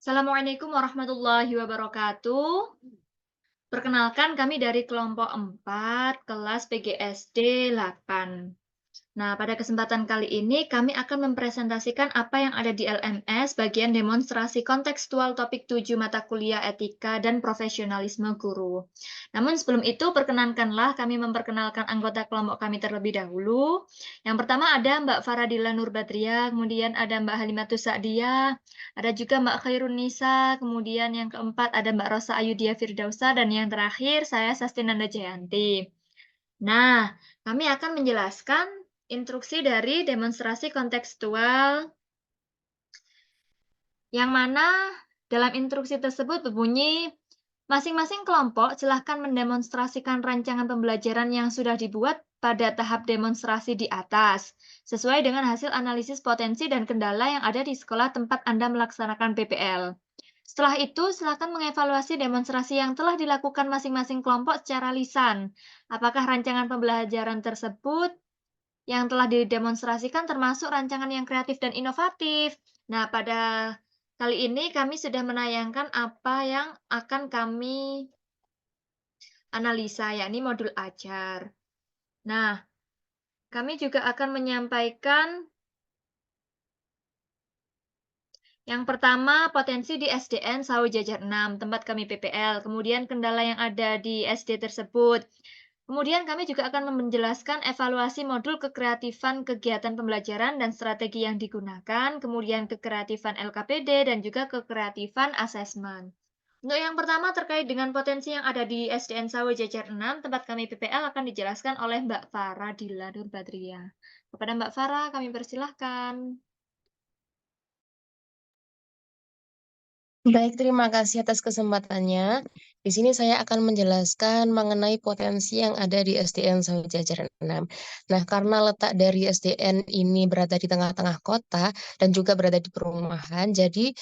Assalamualaikum warahmatullahi wabarakatuh. Perkenalkan kami dari kelompok 4 kelas PGSD 8. Nah, pada kesempatan kali ini kami akan mempresentasikan apa yang ada di LMS bagian demonstrasi kontekstual topik 7 mata kuliah etika dan profesionalisme guru. Namun sebelum itu perkenankanlah kami memperkenalkan anggota kelompok kami terlebih dahulu. Yang pertama ada Mbak Faradila Nurbadria, kemudian ada Mbak Halimatus Sa'diyah, ada juga Mbak Khairun Nisa, kemudian yang keempat ada Mbak Rosa Ayudia Firdausa, dan yang terakhir saya Sastinanda Jayanti. Nah, kami akan menjelaskan instruksi dari demonstrasi kontekstual yang mana dalam instruksi tersebut berbunyi, masing-masing kelompok silahkan mendemonstrasikan rancangan pembelajaran yang sudah dibuat pada tahap demonstrasi di atas, sesuai dengan hasil analisis potensi dan kendala yang ada di sekolah tempat Anda melaksanakan PPL. Setelah itu, silakan mengevaluasi demonstrasi yang telah dilakukan masing-masing kelompok secara lisan. Apakah rancangan pembelajaran tersebut yang telah didemonstrasikan termasuk rancangan yang kreatif dan inovatif? Nah, pada kali ini kami sudah menayangkan apa yang akan kami analisa, yakni modul ajar. Nah, kami juga akan menyampaikan yang pertama, potensi di SDN Sawo Jajar 6, tempat kami PPL. Kemudian kendala yang ada di SD tersebut. Kemudian kami juga akan menjelaskan evaluasi modul kekreatifan kegiatan pembelajaran dan strategi yang digunakan, kemudian kekreatifan LKPD, dan juga kekreatifan asesmen. Untuk yang pertama terkait dengan potensi yang ada di SDN Sawo Jajar 6, tempat kami PPL akan dijelaskan oleh Mbak Farah Dila Nurbadria. Kepada Mbak Farah, kami persilahkan. Baik, terima kasih atas kesempatannya. Di sini saya akan menjelaskan mengenai potensi yang ada di SDN Sawo Jajar 6. Nah, karena letak dari SDN ini berada di tengah-tengah kota dan juga berada di perumahan, jadi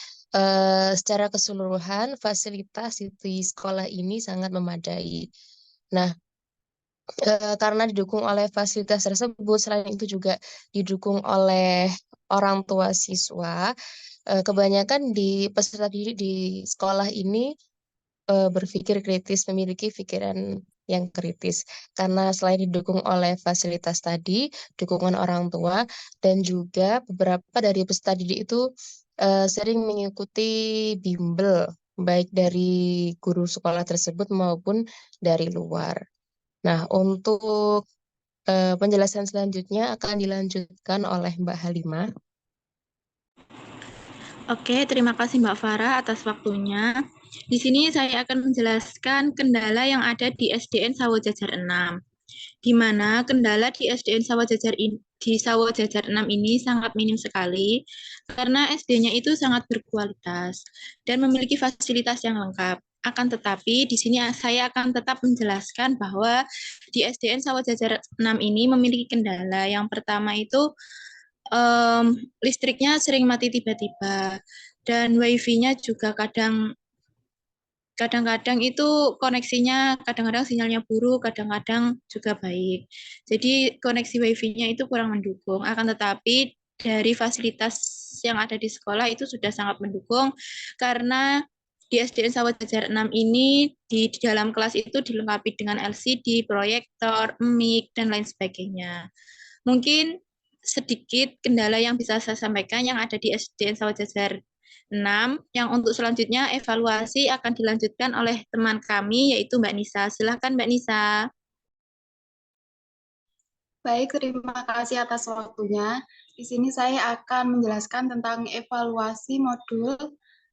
secara keseluruhan fasilitas di sekolah ini sangat memadai. Nah, karena didukung oleh fasilitas tersebut, selain itu juga didukung oleh orang tua siswa, kebanyakan di peserta didik di sekolah ini berpikir kritis, memiliki pikiran yang kritis. Karena selain didukung oleh fasilitas tadi, dukungan orang tua, dan juga beberapa dari peserta didik itu sering mengikuti bimbel, baik dari guru sekolah tersebut maupun dari luar. Nah, untuk penjelasan selanjutnya akan dilanjutkan oleh Mbak Halimah. Oke, terima kasih Mbak Farah atas waktunya. Di sini saya akan menjelaskan kendala yang ada di SDN Sawo Jajar 6. Di mana kendala di SDN Sawo Jajar 6 ini sangat minim sekali karena SD-nya itu sangat berkualitas dan memiliki fasilitas yang lengkap. Akan tetapi di sini saya akan tetap menjelaskan bahwa di SDN Sawo Jajar 6 ini memiliki kendala. Yang pertama itu listriknya sering mati tiba-tiba dan wifi-nya juga kadang-kadang itu koneksinya kadang-kadang sinyalnya buruk, kadang-kadang juga baik. Jadi koneksi wifi-nya itu kurang mendukung. Akan tetapi dari fasilitas yang ada di sekolah itu sudah sangat mendukung karena di SDN Sawo Jajar 6 ini di dalam kelas itu dilengkapi dengan LCD, proyektor, mic, dan lain sebagainya. Mungkin sedikit kendala yang bisa saya sampaikan yang ada di SDN Sawo Jajar 6, yang untuk selanjutnya evaluasi akan dilanjutkan oleh teman kami yaitu Mbak Nisa. Silahkan Mbak Nisa. Baik, terima kasih atas waktunya. Di sini saya akan menjelaskan tentang evaluasi modul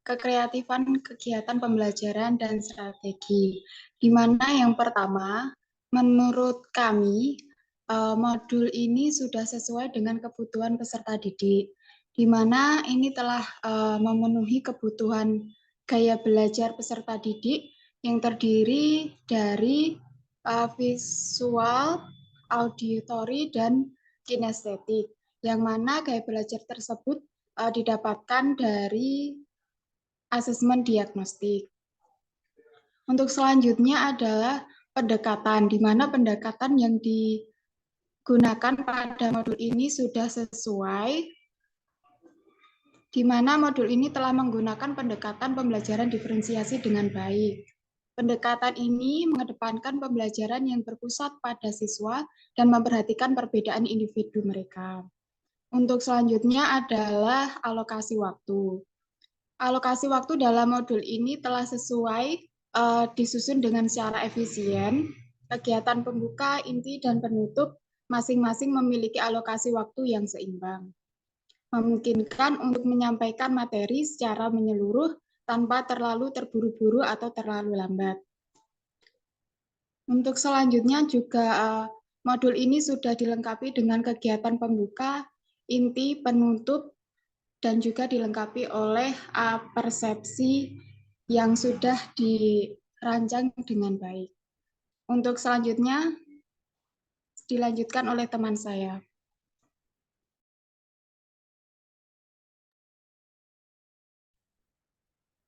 kekreatifan kegiatan pembelajaran dan strategi. Di mana yang pertama, menurut kami, modul ini sudah sesuai dengan kebutuhan peserta didik, di mana ini telah memenuhi kebutuhan gaya belajar peserta didik yang terdiri dari visual, auditory, dan kinestetik, yang mana gaya belajar tersebut didapatkan dari asesmen diagnostik. Untuk selanjutnya adalah pendekatan, di mana pendekatan yang digunakan pada modul ini sudah sesuai di mana modul ini telah menggunakan pendekatan pembelajaran diferensiasi dengan baik. Pendekatan ini mengedepankan pembelajaran yang berpusat pada siswa dan memperhatikan perbedaan individu mereka. Untuk selanjutnya adalah alokasi waktu. Alokasi waktu dalam modul ini telah sesuai disusun dengan secara efisien. Kegiatan pembuka, inti, dan penutup masing-masing memiliki alokasi waktu yang seimbang. Memungkinkan untuk menyampaikan materi secara menyeluruh tanpa terlalu terburu-buru atau terlalu lambat. Untuk selanjutnya juga modul ini sudah dilengkapi dengan kegiatan pembuka, inti, penutup, dan juga dilengkapi oleh persepsi yang sudah dirancang dengan baik. Untuk selanjutnya dilanjutkan oleh teman saya.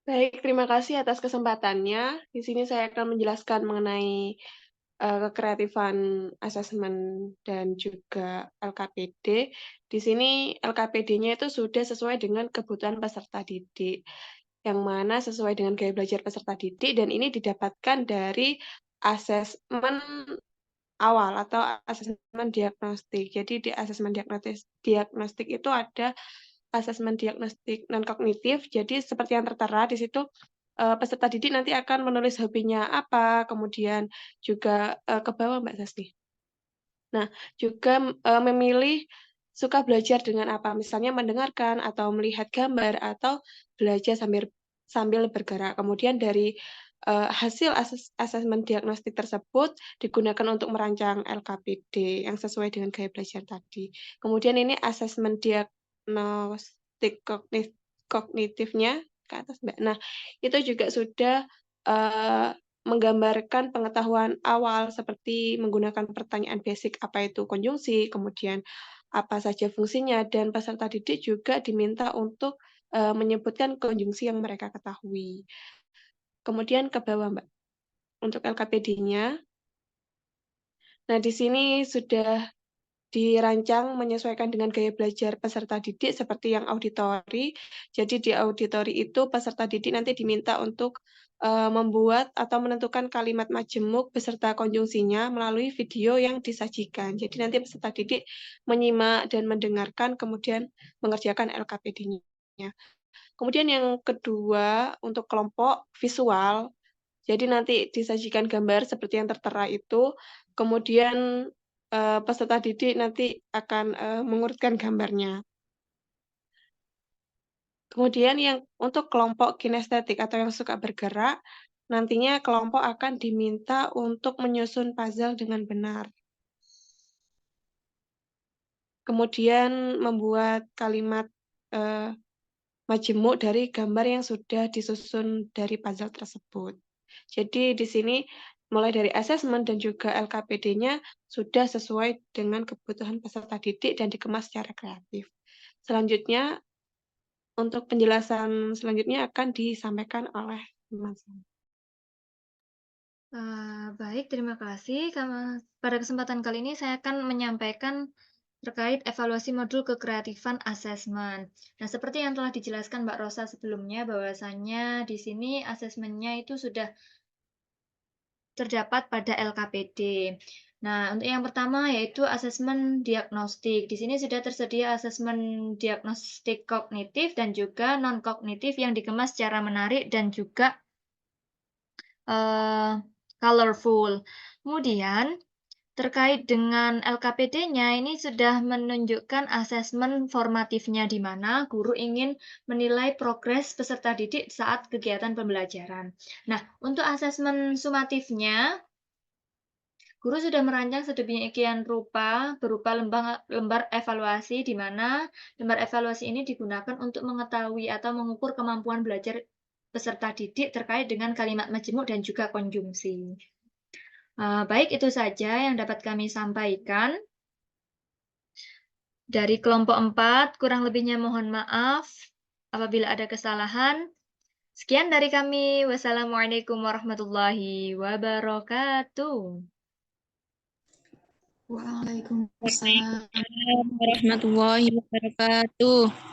Baik, terima kasih atas kesempatannya. Di sini saya akan menjelaskan mengenai kekreatifan asesmen dan juga LKPD. Di sini LKPD-nya itu sudah sesuai dengan kebutuhan peserta didik, yang mana sesuai dengan gaya belajar peserta didik, dan ini didapatkan dari asesmen awal atau asesmen diagnostik. Jadi di asesmen diagnostik itu ada asesmen diagnostik non-kognitif. Jadi seperti yang tertera di situ, peserta didik nanti akan menulis hobinya apa, kemudian juga ke bawah Mbak Sasti. Nah, juga memilih suka belajar dengan apa, misalnya mendengarkan atau melihat gambar atau belajar sambil bergerak. Kemudian dari hasil asesmen diagnostik tersebut digunakan untuk merancang LKPD yang sesuai dengan gaya belajar tadi. Kemudian ini asesmen diagnostik kognitifnya ke atas, Mbak. Nah, itu juga sudah menggambarkan pengetahuan awal seperti menggunakan pertanyaan basic apa itu konjungsi, kemudian apa saja fungsinya, dan peserta didik juga diminta untuk menyebutkan konjungsi yang mereka ketahui. Kemudian ke bawah, Mbak, untuk LKPD-nya. Nah, di sini sudah dirancang menyesuaikan dengan gaya belajar peserta didik seperti yang auditori. Jadi di auditori itu peserta didik nanti diminta untuk membuat atau menentukan kalimat majemuk beserta konjungsinya melalui video yang disajikan. Jadi nanti peserta didik menyimak dan mendengarkan, kemudian mengerjakan LKPD-nya. Kemudian yang kedua, untuk kelompok visual, jadi nanti disajikan gambar seperti yang tertera itu, kemudian peserta didik nanti akan mengurutkan gambarnya. Kemudian yang untuk kelompok kinestetik atau yang suka bergerak, nantinya kelompok akan diminta untuk menyusun puzzle dengan benar. Kemudian membuat kalimat majemuk dari gambar yang sudah disusun dari puzzle tersebut. Jadi di sini mulai dari asesmen dan juga LKPD-nya sudah sesuai dengan kebutuhan peserta didik dan dikemas secara kreatif. Selanjutnya, untuk penjelasan selanjutnya akan disampaikan oleh teman saya. Baik, terima kasih. Pada kesempatan kali ini saya akan menyampaikan terkait evaluasi modul kekreatifan asesmen. Nah, seperti yang telah dijelaskan Mbak Rosa sebelumnya, bahwasannya di sini asesmennya itu sudah terdapat pada LKPD. Nah, untuk yang pertama yaitu asesmen diagnostik. Di sini sudah tersedia asesmen diagnostik kognitif dan juga non-kognitif yang dikemas secara menarik dan juga colorful. Kemudian, terkait dengan LKPD-nya, ini sudah menunjukkan asesmen formatifnya di mana guru ingin menilai progres peserta didik saat kegiatan pembelajaran. Nah, untuk asesmen sumatifnya, guru sudah merancang sedemikian rupa berupa lembar evaluasi di mana lembar evaluasi ini digunakan untuk mengetahui atau mengukur kemampuan belajar peserta didik terkait dengan kalimat majemuk dan juga konjungsi. Baik, itu saja yang dapat kami sampaikan. Dari kelompok 4, kurang lebihnya mohon maaf apabila ada kesalahan. Sekian dari kami. Wassalamualaikum warahmatullahi wabarakatuh. Waalaikumsalam warahmatullahi wabarakatuh.